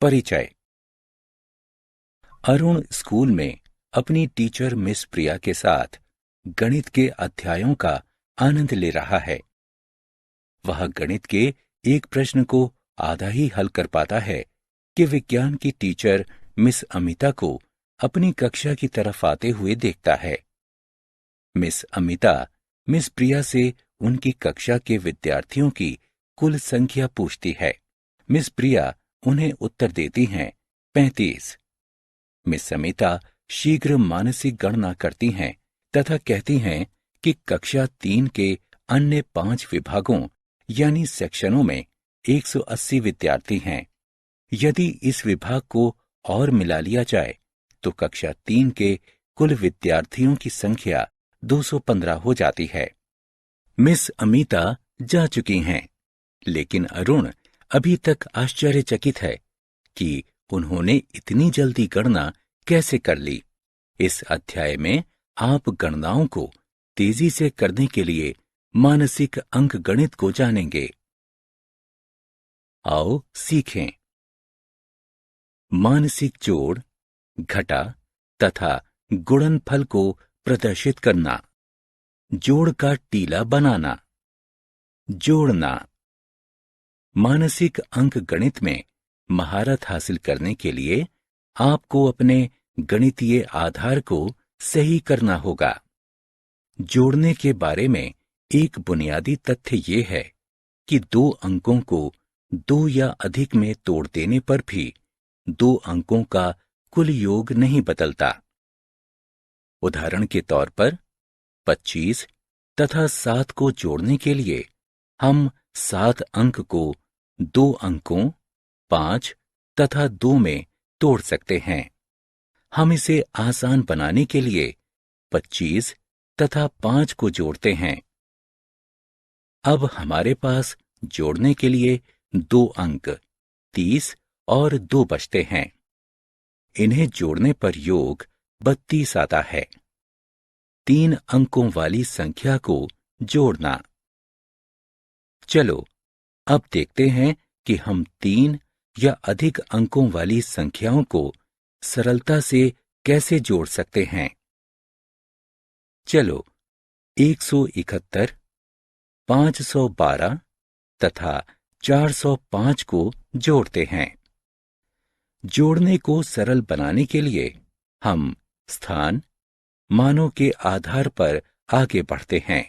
परिचय। अरुण स्कूल में अपनी टीचर मिस प्रिया के साथ गणित के अध्यायों का आनंद ले रहा है। वह गणित के एक प्रश्न को आधा ही हल कर पाता है कि विज्ञान की टीचर मिस अमिता को अपनी कक्षा की तरफ आते हुए देखता है। मिस अमिता मिस प्रिया से उनकी कक्षा के विद्यार्थियों की कुल संख्या पूछती है। मिस प्रिया उन्हें उत्तर देती हैं 35। मिस अमिता शीघ्र मानसिक गणना करती हैं तथा कहती हैं कि कक्षा 3 के अन्य 5 विभागों यानी सेक्शनों में 180 विद्यार्थी हैं। यदि इस विभाग को और मिला लिया जाए तो कक्षा 3 के कुल विद्यार्थियों की संख्या 215 हो जाती है। मिस अमिता जा चुकी हैं, लेकिन अरुण अभी तक आश्चर्यचकित है कि उन्होंने इतनी जल्दी गणना कैसे कर ली। इस अध्याय में आप गणनाओं को तेजी से करने के लिए मानसिक अंकगणित को जानेंगे। आओ सीखें। मानसिक जोड़, घटा तथा गुणनफल को प्रदर्शित करना। जोड़ का टीला बनाना। जोड़ना। मानसिक अंकगणित में महारत हासिल करने के लिए आपको अपने गणितीय आधार को सही करना होगा। जोड़ने के बारे में एक बुनियादी तथ्य ये है कि 2 अंकों को 2 या अधिक में तोड़ देने पर भी 2 अंकों का कुल योग नहीं बदलता। उदाहरण के तौर पर 25 तथा 7 को जोड़ने के लिए हम 7 अंक को 2 अंकों 5 तथा 2 में तोड़ सकते हैं। हम इसे आसान बनाने के लिए 25 तथा 5 को जोड़ते हैं। अब हमारे पास जोड़ने के लिए 2 अंक 30 और 2 बचते हैं। इन्हें जोड़ने पर योग 32 आता है। 3 अंकों वाली संख्या को जोड़ना। चलो अब देखते हैं कि हम 3 या अधिक अंकों वाली संख्याओं को सरलता से कैसे जोड़ सकते हैं। चलो 171, 512 तथा 405 को जोड़ते हैं। जोड़ने को सरल बनाने के लिए हम स्थान, मानों के आधार पर आगे बढ़ते हैं।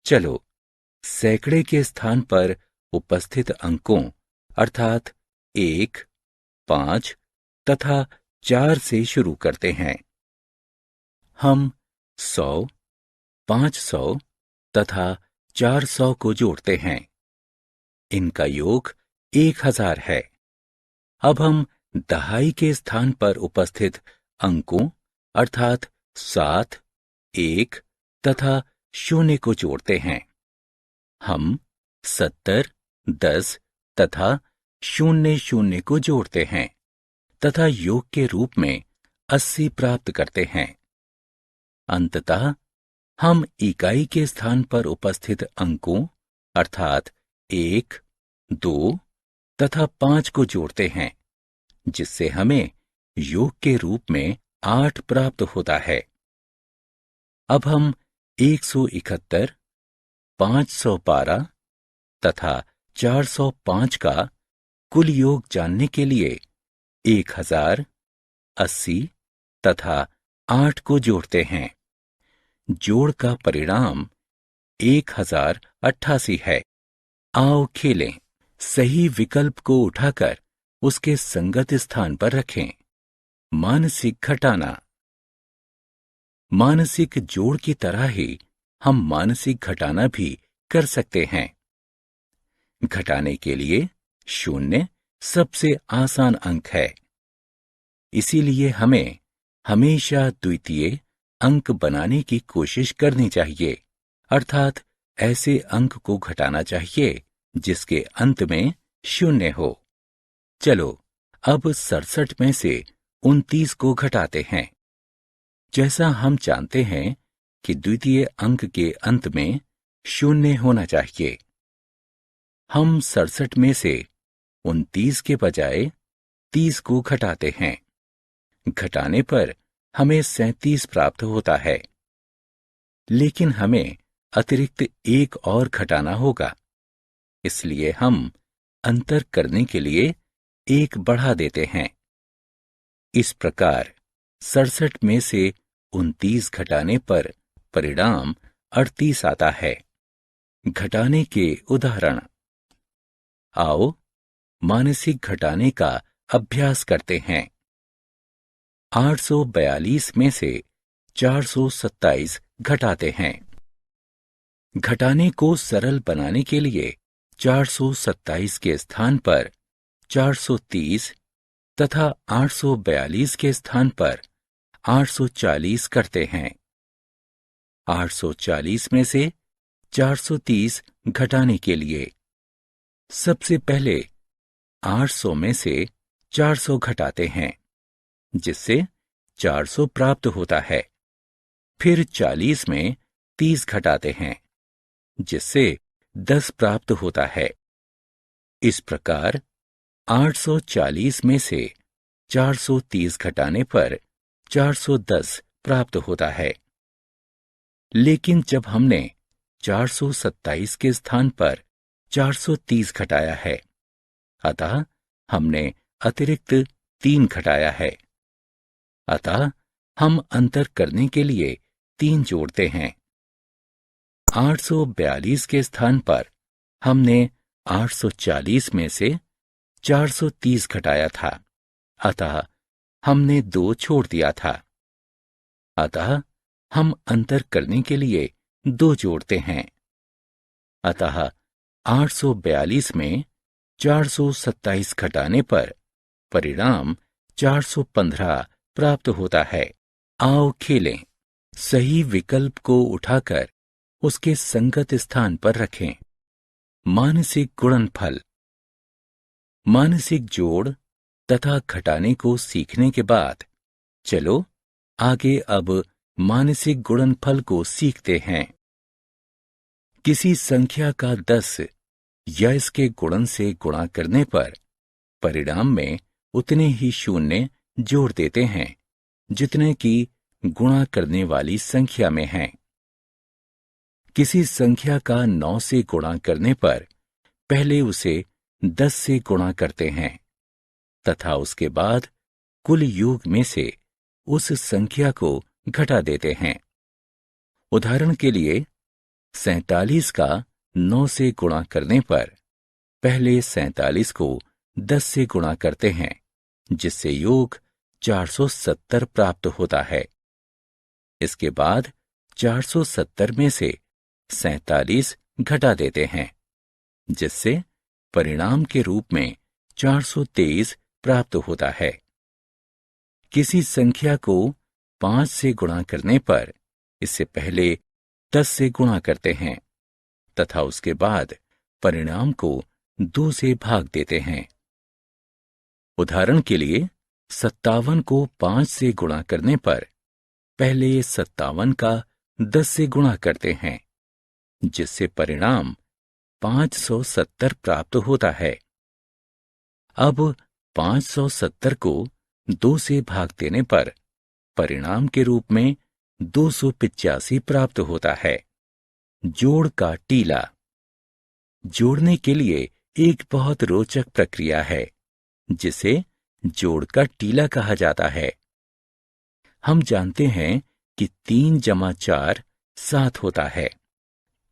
चलो सैकड़े के स्थान पर उपस्थित अंकों अर्थात 1, 5 तथा 4 से शुरू करते हैं। हम 100, 500 तथा 400 को जोड़ते हैं। इनका योग 1000 है। अब हम दहाई के स्थान पर उपस्थित अंकों अर्थात 7, 1 तथा 0 को जोड़ते हैं। हम 70, 10 तथा 00 को जोड़ते हैं तथा योग के रूप में 80 प्राप्त करते हैं। अंततः हम इकाई के स्थान पर उपस्थित अंकों अर्थात 1, 2 तथा 5 को जोड़ते हैं, जिससे हमें योग के रूप में 8 प्राप्त होता है। अब हम 171, 512 तथा 405 का कुल योग जानने के लिए 1000, 80 तथा 8 को जोड़ते हैं। जोड़ का परिणाम 1088 है। आओ खेलें। सही विकल्प को उठाकर उसके संगत स्थान पर रखें। मानसिक घटाना। मानसिक जोड़ की तरह ही हम मानसिक घटाना भी कर सकते हैं। घटाने के लिए 0 सबसे आसान अंक है। इसीलिए हमें हमेशा द्वितीय अंक बनाने की कोशिश करनी चाहिए, अर्थात ऐसे अंक को घटाना चाहिए जिसके अंत में 0 हो। चलो अब 67 में से 29 को घटाते हैं। जैसा हम जानते हैं कि द्वितीय अंक के अंत में 0 होना चाहिए, हम 67 में से 29 के बजाय 30 को घटाते हैं। घटाने पर हमें 37 प्राप्त होता है, लेकिन हमें अतिरिक्त एक और घटाना होगा, इसलिए हम अंतर करने के लिए एक बढ़ा देते हैं। इस प्रकार 67 में से 29 घटाने पर परिणाम 38 आता है। घटाने के उदाहरण। आओ मानसिक घटाने का अभ्यास करते हैं। 842 में से 427 घटाते हैं। घटाने को सरल बनाने के लिए 427 के स्थान पर 430 तथा 842 के स्थान पर 840 करते हैं। 840 में से 430 घटाने के लिए सबसे पहले 800 में से 400 घटाते हैं, जिससे 400 प्राप्त होता है। फिर 40 में 30 घटाते हैं, जिससे 10 प्राप्त होता है। इस प्रकार 840 में से 430 घटाने पर 410 प्राप्त होता है। लेकिन जब हमने 427 के स्थान पर 430 घटाया है, अतः हमने अतिरिक्त 3 घटाया है। अतः हम अंतर करने के लिए 3 जोड़ते हैं। 842 के स्थान पर हमने 840 में से 430 घटाया था, अतः हमने 2 छोड़ दिया था। अतः हम अंतर करने के लिए 2 जोड़ते हैं। अतः 842 में 427 घटाने पर परिणाम 415 प्राप्त होता है। आओ खेलें। सही विकल्प को उठाकर उसके संगत स्थान पर रखें। मानसिक गुणनफल। मानसिक जोड़ तथा घटाने को सीखने के बाद चलो आगे अब मानसिक गुणनफल को सीखते हैं। किसी संख्या का 10 या इसके गुणन से गुणा करने पर परिणाम में उतने ही शून्य जोड़ देते हैं जितने की गुणा करने वाली संख्या में हैं। किसी संख्या का 9 से गुणा करने पर पहले उसे 10 से गुणा करते हैं तथा उसके बाद कुल योग में से उस संख्या को घटा देते हैं। उदाहरण के लिए 47 का 9 से गुणा करने पर पहले 47 को 10 से गुणा करते हैं, जिससे योग 470 प्राप्त होता है। इसके बाद 470 में से 47 घटा देते हैं, जिससे परिणाम के रूप में 423 प्राप्त होता है। किसी संख्या को 5 से गुणा करने पर इससे पहले 10 से गुणा करते हैं तथा उसके बाद परिणाम को 2 से भाग देते हैं। उदाहरण के लिए 57 को 5 से गुणा करने पर पहले 57 का 10 से गुणा करते हैं, जिससे परिणाम 570 प्राप्त होता है। अब 570 को 2 से भाग देने पर परिणाम के रूप में 285 प्राप्त होता है। जोड़ का टीला। जोड़ने के लिए एक बहुत रोचक प्रक्रिया है, जिसे जोड़ का टीला कहा जाता है। हम जानते हैं कि 3 जमा 4 7 होता है।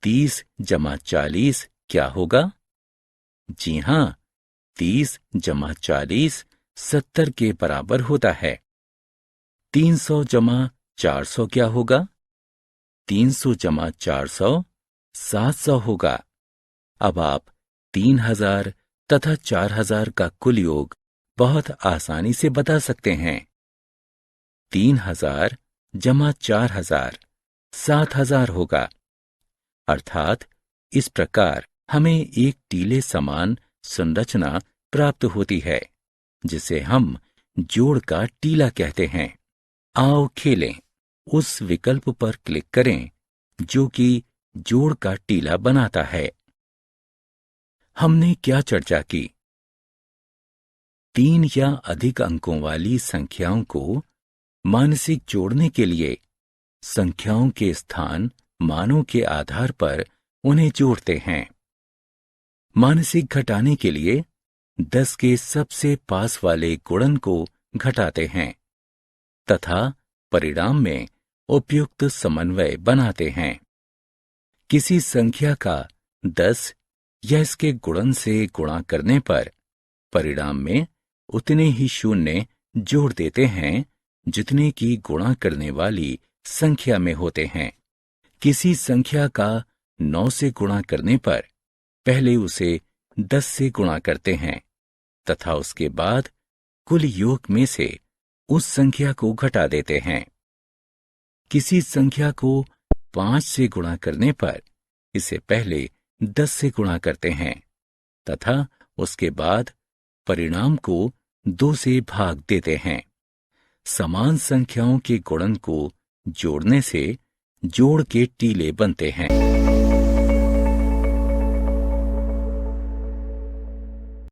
30 जमा 40 क्या होगा? जी हां, 30 जमा 40 70 के बराबर होता है। 300 जमा 400 क्या होगा? 300 जमा 400 700 होगा। अब आप 3000 तथा 4000 का कुल योग बहुत आसानी से बता सकते हैं। 3000 जमा 4000 7000 होगा। अर्थात इस प्रकार हमें एक टीले समान संरचना प्राप्त होती है, जिसे हम जोड़ का टीला कहते हैं। आओ खेलें। उस विकल्प पर क्लिक करें जो कि जोड़ का टीला बनाता है। हमने क्या चर्चा की? 3 या अधिक अंकों वाली संख्याओं को मानसिक जोड़ने के लिए संख्याओं के स्थान मानों के आधार पर उन्हें जोड़ते हैं। मानसिक घटाने के लिए 10 के सबसे पास वाले गुणन को घटाते हैं तथा परिणाम में उपयुक्त समन्वय बनाते हैं। किसी संख्या का 10 या इसके गुणन से गुणा करने पर परिणाम में उतने ही शून्य जोड़ देते हैं जितने की गुणा करने वाली संख्या में होते हैं। किसी संख्या का 9 से गुणा करने पर पहले उसे 10 से गुणा करते हैं तथा उसके बाद कुल योग में से उस संख्या को घटा देते हैं। किसी संख्या को 5 से गुणा करने पर इसे पहले 10 से गुणा करते हैं तथा उसके बाद परिणाम को 2 से भाग देते हैं। समान संख्याओं के गुणन को जोड़ने से जोड़ के टीले बनते हैं।